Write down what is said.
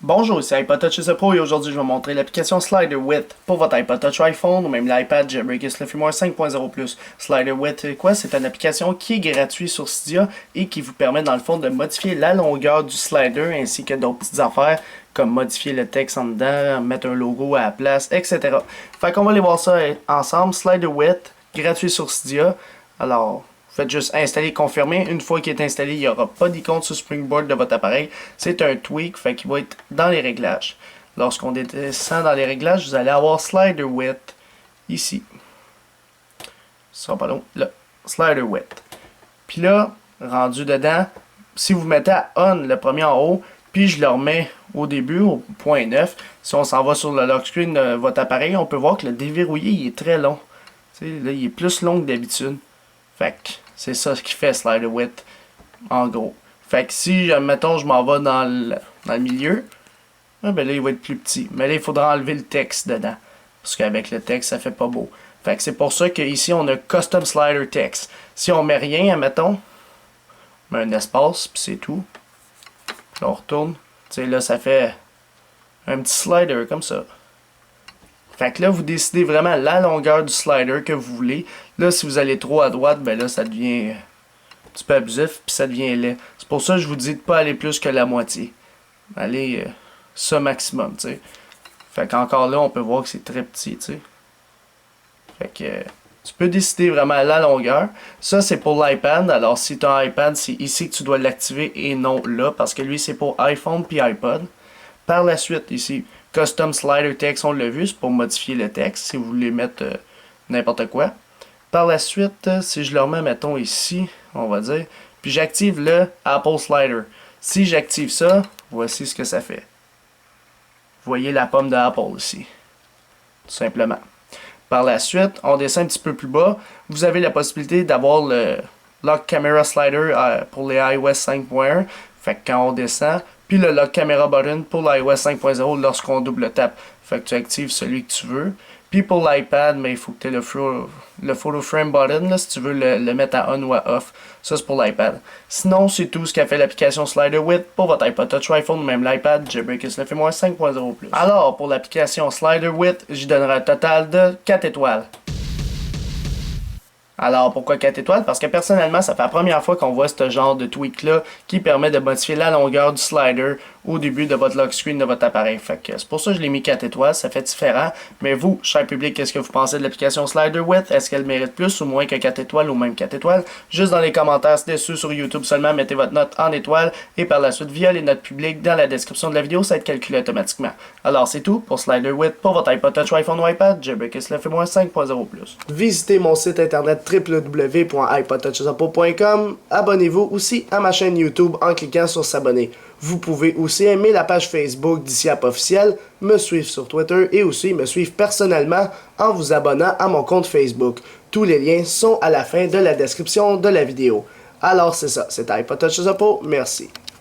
Bonjour, c'est iPod Touch Pro et aujourd'hui je vais vous montrer l'application Slider Width pour votre iPod Touch iPhone ou même l'iPad Jailbreak SLFirmware 5.0+. Slider Width, c'est quoi? C'est une application qui est gratuite sur Cydia et qui vous permet dans le fond de modifier la longueur du slider ainsi que d'autres petites affaires comme modifier le texte en dedans, mettre un logo à la place, etc. Fait qu'on va aller voir ça ensemble. Slider Width, gratuit sur Cydia. Alors, faites juste installer, confirmer. Une fois qu'il est installé, il n'y aura pas d'icône sur Springboard de votre appareil. C'est un tweak, fait qu'il va être dans les réglages. Lorsqu'on descend dans les réglages, vous allez avoir Slider Width ici. Ce sera pas long. Là, Slider Width. Puis là, rendu dedans, si vous mettez à On, le premier en haut, puis je le remets au début, au point 9, si on s'en va sur le lock screen de votre appareil, on peut voir que le déverrouillé il est très long. T'sais, là, il est plus long que d'habitude. Fait que c'est ça ce qui fait Slider Width, en gros. Fait que si, mettons, je m'en vais dans le milieu, ben là, il va être plus petit. Mais là, il faudra enlever le texte dedans. Parce qu'avec le texte, ça fait pas beau. Fait que c'est pour ça qu'ici, on a Custom Slider Text. Si on met rien, admettons, on met un espace, puis c'est tout. Là, on retourne. Tu sais, là, ça fait un petit slider comme ça. Fait que là, vous décidez vraiment la longueur du slider que vous voulez. Là, si vous allez trop à droite, ben là, ça devient un petit peu abusif, puis ça devient laid. C'est pour ça que je vous dis de pas aller plus que la moitié. Allez, ça maximum, tu sais. Fait qu'encore là, on peut voir que c'est très petit, tu sais. Fait que tu peux décider vraiment la longueur. Ça, c'est pour l'iPad. Alors, si tu as un iPad, c'est ici que tu dois l'activer et non là, parce que lui, c'est pour iPhone puis iPod. Par la suite, ici, Custom Slider Text, on l'a vu, c'est pour modifier le texte, si vous voulez mettre n'importe quoi. Par la suite, si je le remets, mettons ici, on va dire, puis j'active le Apple Slider. Si j'active ça, voici ce que ça fait. Vous voyez la pomme de Apple ici, tout simplement. Par la suite, on descend un petit peu plus bas, vous avez la possibilité d'avoir le Lock Camera Slider pour les iOS 5.1, fait que quand on descend, puis le Lock Camera Button pour l'iOS 5.0 lorsqu'on double tape. Fait que tu actives celui que tu veux. Puis pour l'iPad, mais il faut que tu aies le Photo Frame Button là, si tu veux le mettre à on ou à off. Ça c'est pour l'iPad. Sinon, c'est tout ce qu'a fait l'application Slider Width pour votre iPod Touch iPhone ou même l'iPad Jailbreak SLFirmware 5.0+. Alors, pour l'application Slider Width, j'y donnerai un total de 4 étoiles. Alors, pourquoi 4 étoiles? Parce que personnellement, ça fait la première fois qu'on voit ce genre de tweak-là qui permet de modifier la longueur du slider au début de votre lock screen de votre appareil. Fait que c'est pour ça que je l'ai mis 4 étoiles, ça fait différent. Mais vous, cher public, qu'est-ce que vous pensez de l'application Slider Width? Est-ce qu'elle mérite plus ou moins que 4 étoiles ou même 4 étoiles? Juste dans les commentaires ci-dessus sur YouTube seulement, mettez votre note en étoiles et par la suite, via les notes publiques dans la description de la vidéo, ça va être calculé automatiquement. Alors, c'est tout pour Slider Width pour votre iPod Touch iPhone ou iPad Jailbreak SLFirmware 5.0+. Visitez mon site internet www.ipodtouchesuppo.com. Abonnez-vous aussi à ma chaîne YouTube en cliquant sur s'abonner. Vous pouvez aussi aimer la page Facebook d'ICIAP officiel, me suivre sur Twitter et aussi me suivre personnellement en vous abonnant à mon compte Facebook. Tous les liens sont à la fin de la description de la vidéo. Alors c'est ça, c'était iPod Touch Suppo, merci.